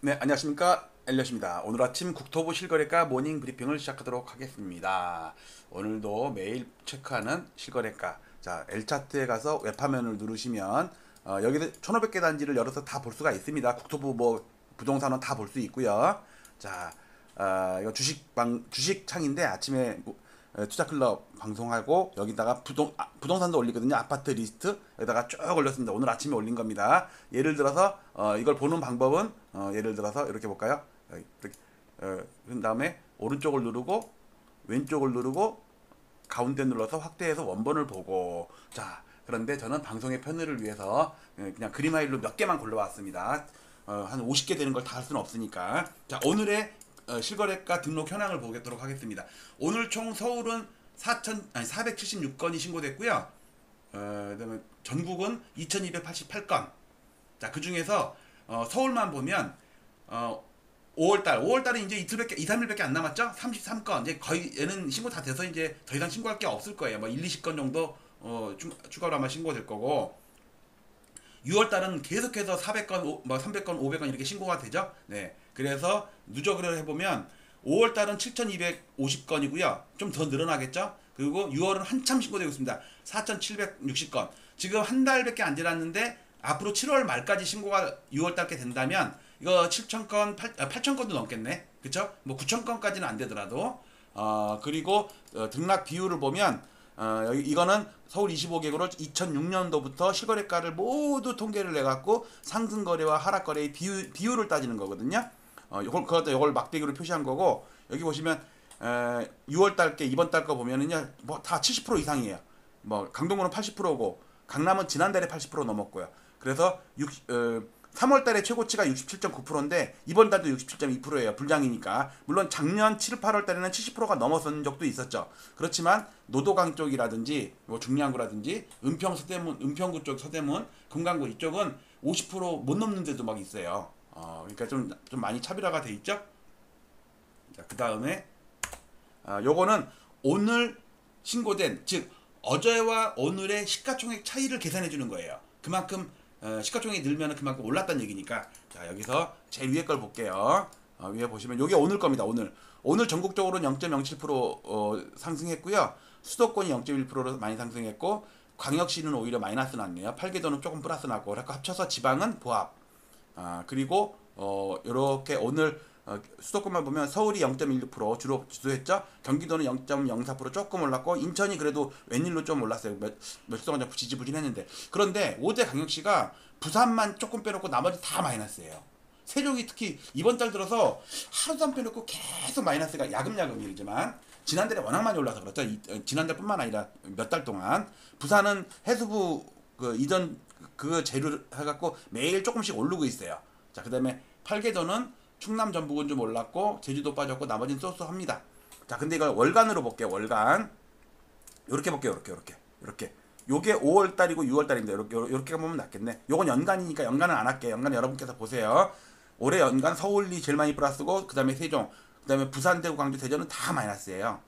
네, 안녕하십니까. 엘리엇입니다. 오늘 아침 국토부 실거래가 모닝 브리핑을 시작하도록 하겠습니다. 오늘도 매일 체크하는 실거래가. 자, L차트에 가서 웹화면을 누르시면 여기서 1500개 단지를 열어서 다 볼 수가 있습니다. 국토부 뭐 부동산은 다 볼 수 있고요. 자, 이거 주식 창인데 아침에 투자클럽 방송하고 여기다가 부동산도 올리거든요. 아파트 리스트 여기다가 쭉 올렸습니다. 오늘 아침에 올린 겁니다. 예를 들어서 이걸 보는 방법은 예를 들어서 이렇게 볼까요? 이렇게 그 다음에 오른쪽을 누르고 왼쪽을 누르고 가운데 눌러서 확대해서 원본을 보고. 자, 그런데 저는 방송의 편의를 위해서 그냥 그림 파일로 몇 개만 골라왔습니다. 한 50개 되는 걸 다 할 수는 없으니까. 자, 오늘의 실거래가 등록 현황을 보겠도록 하겠습니다. 오늘 총 서울은 476건이 신고됐고요. 그다음에 전국은 2288건. 자, 그 중에서 서울만 보면 5월달은 이제 2, 3일밖에 안 남았죠? 33건. 이제 거의 얘는 신고 다 돼서 이제 더 이상 신고할 게 없을 거예요. 뭐 1, 20건 정도 추가로 아마 신고될 거고. 6월달은 계속해서 400건, 300건, 500건 이렇게 신고가 되죠. 네. 그래서 누적을 해보면 5월달은 7,250건이고요. 좀 더 늘어나겠죠. 그리고 6월은 한참 신고되고 있습니다. 4,760건. 지금 한 달밖에 안 지났는데 앞으로 7월 말까지 신고가 6월달께 된다면 이거 7,000건, 8,000건도 넘겠네. 그쵸? 뭐 9,000건까지는 안 되더라도. 그리고 등락 비율을 보면 이거는 서울 25개구로 2006년도부터 실거래가를 모두 통계를 내갖고 상승거래와 하락거래의 비율을 따지는 거거든요. 요걸 막대기로 표시한 거고, 여기 보시면 6월달 게 이번 달 거 보면은요, 뭐 다 70% 이상이에요. 뭐 강동구는 80%고 강남은 지난달에 80% 넘었고요. 그래서 3월달에 최고치가 67.9%인데 이번 달도 67.2%예요. 불장이니까. 물론 작년 7, 8월달에는 70%가 넘었던 적도 있었죠. 그렇지만 노도강 쪽이라든지 뭐 중량구라든지 은평구 쪽 서대문, 금강구 이쪽은 50%못 넘는 데도 막 있어요. 그러니까 좀 많이 차별화가 돼 있죠. 자, 그 다음에 요거는 오늘 신고된, 즉 어제와 오늘의 시가총액 차이를 계산해 주는 거예요. 그만큼 시가총액이 늘면 그만큼 올랐다는 얘기니까. 자, 여기서 제일 위에 걸 볼게요. 위에 보시면 요게 오늘 겁니다. 오늘 전국적으로는 0.07% 상승했고요. 수도권이 0.1%로 많이 상승했고, 광역시는 오히려 마이너스 났네요. 8개도는 조금 플러스 났고, 그래서 합쳐서 지방은 보합. 그리고 이렇게 오늘 수도권만 보면 서울이 0.16% 주로 주도했죠. 경기도는 0.04% 조금 올랐고, 인천이 그래도 웬일로 좀 올랐어요. 며칠 동안 좀 지지부진했는데. 그런데 5대 광역시가 부산만 조금 빼놓고 나머지 다 마이너스예요. 세종이 특히 이번 달 들어서 하루도 안 빼놓고 계속 마이너스가 야금야금이지만 지난달에 워낙 많이 올라서 그렇죠. 지난달뿐만 아니라 몇 달 동안 부산은 해수부 이전 재료를 해갖고 매일 조금씩 오르고 있어요. 자, 그 다음에 8개도는 충남 전북은 좀 올랐고 제주도 빠졌고 나머지는 쏘쏘합니다. 자, 근데 이걸 월간으로 볼게요. 월간 요렇게 볼게요. 요렇게 요게 5월달이고 6월달입니다. 요렇게 보면 낫겠네. 요건 연간이니까 연간은 안 할게요. 연간 여러분께서 보세요. 올해 연간 서울이 제일 많이 플러스고, 그 다음에 세종, 그 다음에 부산, 대구, 광주, 대전은 다 마이너스예요.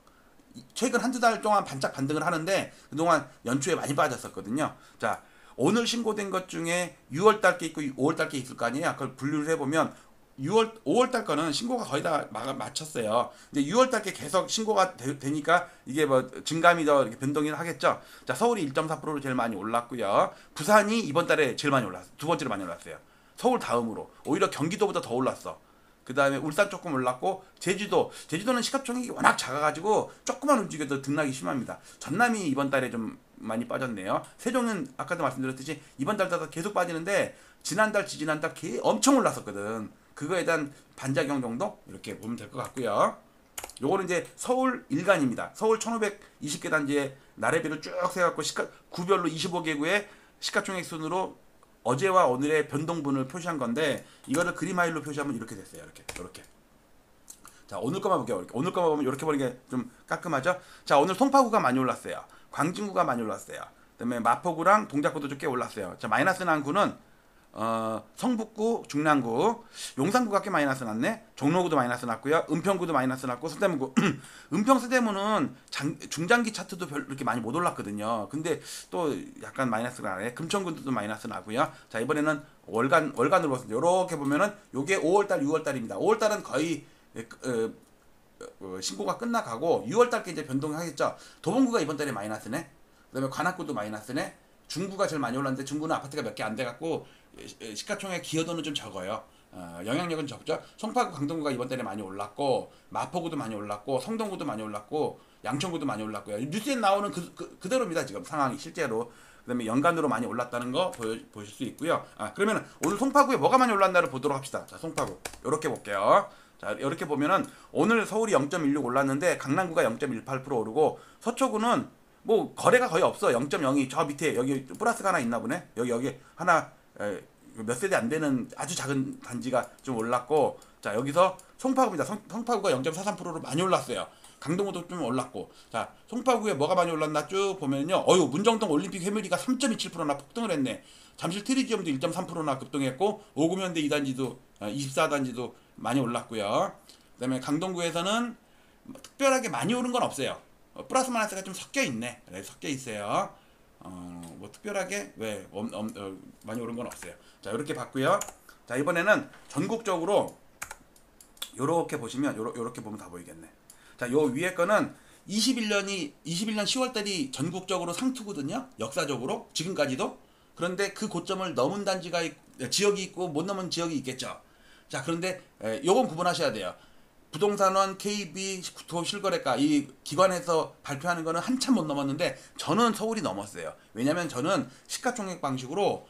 최근 한두 달 동안 반짝 반등을 하는데 그동안 연초에 많이 빠졌었거든요. 자, 오늘 신고된 것 중에 6월달 게 있고 5월달 게 있을 거 아니에요. 그걸 분류를 해보면 5월달 거는 신고가 거의 다 마쳤어요. 근데 6월달 게 계속 신고가 되니까 이게 뭐 증감이 더 이렇게 변동이 하겠죠. 자, 서울이 1.4%로 제일 많이 올랐고요. 부산이 이번 달에 제일 많이 올랐어요. 두 번째로 많이 올랐어요. 서울 다음으로. 오히려 경기도보다 더 올랐어. 그 다음에 울산 조금 올랐고, 제주도는 시가총액이 워낙 작아가지고 조금만 움직여도 등락이 심합니다. 전남이 이번 달에 좀 많이 빠졌네요. 세종은 아까도 말씀드렸듯이 이번 달도 계속 빠지는데 지난달, 지지난달 엄청 올랐었거든. 그거에 대한 반작용 정도 이렇게 보면 될 것 같고요. 요거는 이제 서울 일간입니다. 서울 1520개 단지의 나래비를 쭉 세갖고 구별로 25개구의 시가총액 순으로 어제와 오늘의 변동분을 표시한 건데, 이거를 그림 파일로 표시하면 이렇게 됐어요. 이렇게. 자, 오늘 거만 볼게요. 오늘 거만 보면 이렇게 보는 게 좀 깔끔하죠. 자, 오늘 송파구가 많이 올랐어요. 광진구가 많이 올랐어요. 그다음에 마포구랑 동작구도 좀 꽤 올랐어요. 자, 마이너스 난 구는 성북구, 중랑구, 용산구가 꽤 마이너스 났네. 종로구도 마이너스 났고요. 은평구도 마이너스 났고 서대문구. 은평 서대문은 중장기 차트도 별로 이렇게 많이 못 올랐거든요. 근데 또 약간 마이너스가 나네. 금천구도 마이너스 나고요. 자, 이번에는 월간으로 봤습니다. 이렇게 보면은 요게 5월달, 6월달입니다. 5월달은 거의 신고가 끝나가고 6월달께 이제 변동하겠죠. 도봉구가 이번 달에 마이너스네. 그다음에 관악구도 마이너스네. 중구가 제일 많이 올랐는데 중구는 아파트가 몇 개 안 돼갖고 시가총액 기여도는 좀 적어요. 영향력은 적죠. 송파구, 강동구가 이번 달에 많이 올랐고 마포구도 많이 올랐고 성동구도 많이 올랐고 양천구도 많이 올랐고요. 뉴스에 나오는 그대로입니다. 지금 상황이 실제로. 그다음에 연간으로 많이 올랐다는 거 보실 수 있고요. 그러면 오늘 송파구에 뭐가 많이 올랐나를 보도록 합시다. 자, 송파구 이렇게 볼게요. 자, 이렇게 보면은 오늘 서울이 0.16 올랐는데 강남구가 0.18% 오르고 서초구는 뭐 거래가 거의 없어. 0.02. 저 밑에 여기 플러스가 하나 있나 보네. 여기 하나 몇 세대 안 되는 아주 작은 단지가 좀 올랐고, 자, 여기서 송파구입니다. 송파구가 0.43%로 많이 올랐어요. 강동구도 좀 올랐고, 자, 송파구에 뭐가 많이 올랐나 쭉 보면요. 문정동 올림픽 회밀리가 3.27%나 폭등을 했네. 잠실 트리지엄도 1.3%나 급등했고, 오구면대 2단지도 24단지도 많이 올랐고요. 그다음에 강동구에서는 특별하게 많이 오른 건 없어요. 플러스 마이너스가 좀 섞여 있네. 섞여 있어요. 뭐 특별하게 많이 오른 건 없어요. 자, 이렇게 봤고요. 자, 이번에는 전국적으로 요렇게 보시면 요렇게 보면 다 보이겠네. 자, 요 위에 거는 21년 10월 달이 전국적으로 상투거든요. 역사적으로 지금까지도. 그런데 그 고점을 넘은 단지가 지역이 있고 못 넘은 지역이 있겠죠. 자, 그런데 요건 구분하셔야 돼요. 부동산원, KB, 구토 실거래가 이 기관에서 발표하는 거는 한참 못 넘었는데 저는 서울이 넘었어요. 왜냐면 저는 시가총액 방식으로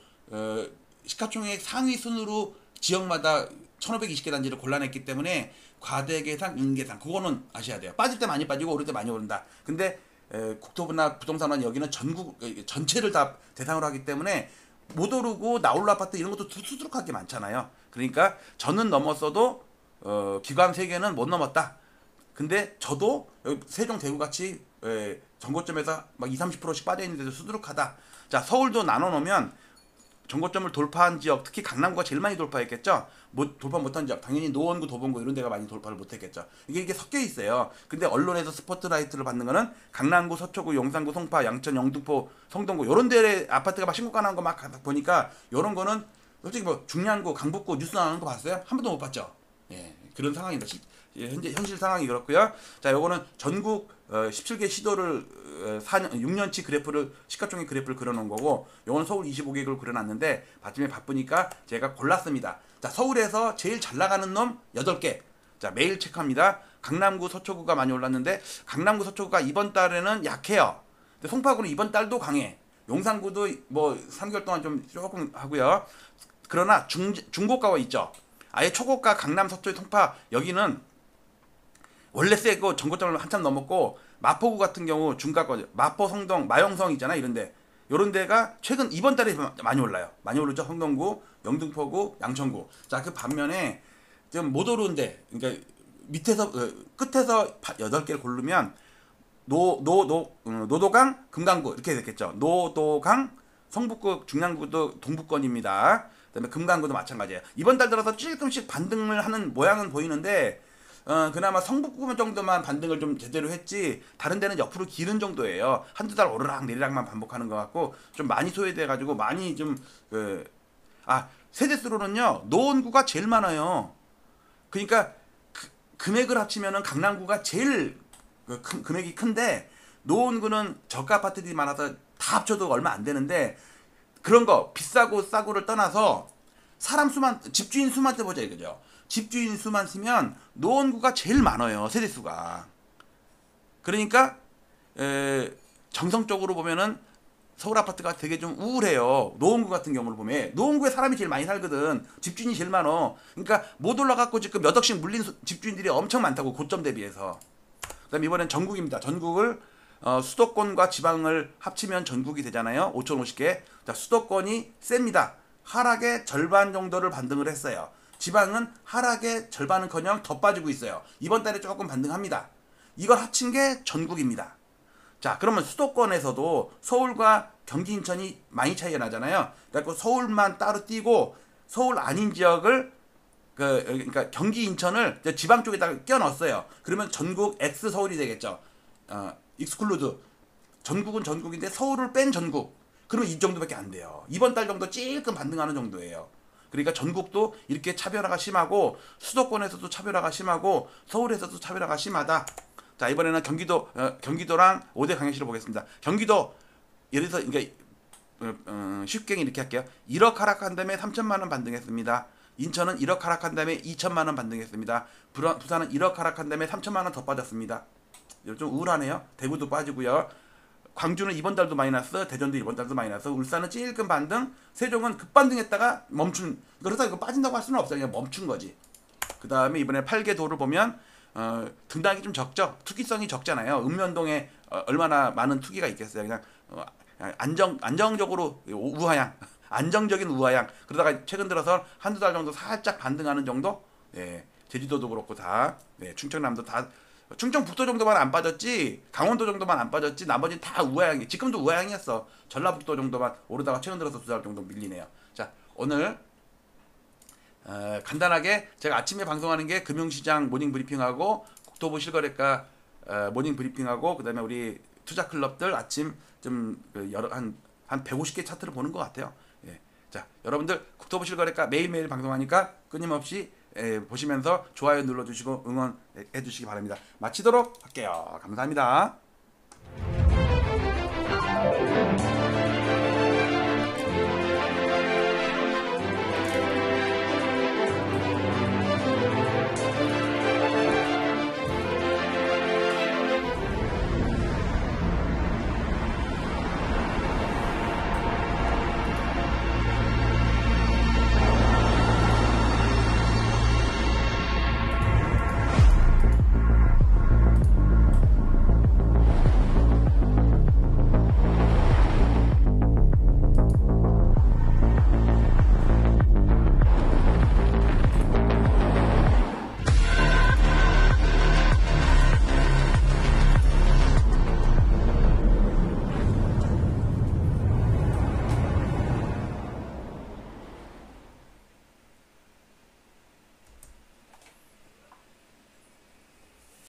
시가총액 상위 순으로 지역마다 1520개 단지를 골라냈기 때문에 과대계산, 인계산 그거는 아셔야 돼요. 빠질 때 많이 빠지고 오를 때 많이 오른다. 근데 국토부나 부동산원 여기는 전국 전체를 다 대상으로 하기 때문에 못 오르고 나홀로 아파트 이런 것도 수두룩하게 많잖아요. 그러니까 저는 넘었어도 기관 3개는 못 넘었다. 근데 저도 세종 대구같이 전고점에서 막 20-30%씩 빠져있는데도 수두룩하다. 자, 서울도 나눠놓으면 전고점을 돌파한 지역, 특히 강남구가 제일 많이 돌파했겠죠. 돌파 못한 지역, 당연히 노원구, 도봉구 이런 데가 많이 돌파를 못했겠죠. 이게 섞여 있어요. 근데 언론에서 스포트라이트를 받는 거는 강남구, 서초구, 용산구, 송파, 양천, 영등포, 성동구 이런 데 아파트가 막 신고가 나온 거 막 보니까 이런 거는 솔직히 뭐 중량구, 강북구 뉴스 나오는 거 봤어요? 한 번도 못 봤죠. 예, 그런 상황입니다. 현재 현실 상황이 그렇고요. 자, 요거는 전국 17개 시도를 6년치 그래프를 시가총액 그래프를 그려놓은 거고, 요거는 서울 25개국을 그려놨는데 마침에 바쁘니까 제가 골랐습니다. 자, 서울에서 제일 잘 나가는 놈 8개. 자, 매일 체크합니다. 강남구, 서초구가 많이 올랐는데 강남구, 서초구가 이번 달에는 약해요. 근데 송파구는 이번 달도 강해. 용산구도 뭐 3개월 동안 좀 조금 하고요. 그러나 중고가가 있죠. 아예 초고가 강남, 서초, 송파 여기는 원래 세고 전고점을 한참 넘었고, 마포구 같은 경우 중가가 마포, 성동, 마영성 있잖아. 이런데 요런 데가 최근 이번 달에 많이 올라요. 많이 오르죠. 성동구, 영등포구, 양천구. 자, 그 반면에 좀 못 오르는데, 그러니까 밑에서 끝에서 8개를 고르면 노도강, 금강구 이렇게 됐겠죠. 노도강, 성북구, 중랑구도 동북권입니다. 그다음에 금강구도 마찬가지예요. 이번 달 들어서 조금씩 반등을 하는 모양은 보이는데 그나마 성북구 정도만 반등을 좀 제대로 했지 다른 데는 옆으로 기른 정도예요. 한두 달 오르락 내리락만 반복하는 것 같고 좀 많이 소외돼 가지고 많이 좀 세대수로는요 노원구가 제일 많아요. 그러니까 금액을 합치면은 강남구가 제일 금액이 큰데 노원구는 저가 아파트들이 많아서 다 합쳐도 얼마 안 되는데, 그런 거 비싸고 싸고를 떠나서 사람 수만, 집주인 수만 떼보자 이거죠. 집주인 수만 쓰면 노원구가 제일 많아요. 세대수가. 그러니까 정성적으로 보면은 서울 아파트가 되게 좀 우울해요. 노원구 같은 경우를 보면 노원구에 사람이 제일 많이 살거든. 집주인이 제일 많어. 그러니까 못 올라갔고 지금 몇 억씩 물린 집주인들이 엄청 많다고, 고점 대비해서. 그다음 이번엔 전국입니다. 전국을 수도권과 지방을 합치면 전국이 되잖아요. 5,050개. 자, 수도권이 셉니다. 하락의 절반 정도를 반등을 했어요. 지방은 하락의 절반은커녕 더 빠지고 있어요. 이번 달에 조금 반등합니다. 이걸 합친 게 전국입니다. 자, 그러면 수도권에서도 서울과 경기, 인천이 많이 차이가 나잖아요. 그래서 서울만 따로 띄고 서울 아닌 지역을 그러니까 경기, 인천을 지방 쪽에다가 끼워 넣었어요. 그러면 전국 X 서울이 되겠죠. 익스클루드. 전국은 전국인데 서울을 뺀 전국. 그러면 이 정도밖에 안 돼요. 이번 달 정도 찔끔 반등하는 정도예요. 그러니까 전국도 이렇게 차별화가 심하고 수도권에서도 차별화가 심하고 서울에서도 차별화가 심하다. 자, 이번에는 경기도랑 5대 강역시를 보겠습니다. 경기도 예를 들어서 그러니까 쉽게 이렇게 할게요. 1억 하락한 다음에 3천만 원 반등했습니다. 인천은 1억 하락한 다음에 2천만 원 반등했습니다. 부산은 1억 하락한 다음에 3천만 원 더 빠졌습니다. 좀 우울하네요. 대구도 빠지고요. 광주는 이번 달도 마이너스, 대전도 이번 달도 마이너스, 울산은 찔끔 반등, 세종은 급반등했다가 멈춘. 그러다 이거 빠진다고 할 수는 없어요. 그냥 멈춘 거지. 그 다음에 이번에 8개도를 보면 등락이 좀 적죠. 투기성이 적잖아요. 읍면동에 얼마나 많은 투기가 있겠어요. 그냥 안정적으로 우하향, 안정적인 우하향. 그러다가 최근 들어서 한두 달 정도 살짝 반등하는 정도. 예, 제주도도 그렇고 다, 네, 충청남도 다. 충청북도 정도만 안 빠졌지, 강원도 정도만 안 빠졌지, 나머지는 다 우하향이. 지금도 우하향이었어. 전라북도 정도만 오르다가 최근 들어서 두 달 정도 밀리네요. 자, 오늘 간단하게 제가 아침에 방송하는 게 금융시장 모닝 브리핑하고 국토부 실거래가 모닝 브리핑하고 그다음에 우리 투자 클럽들 아침 좀 한 150개 차트를 보는 것 같아요. 예. 자, 여러분들 국토부 실거래가 매일매일 방송하니까 끊임없이 보시면서 좋아요 눌러주시고 응원해 주시기 바랍니다. 마치도록 할게요. 감사합니다.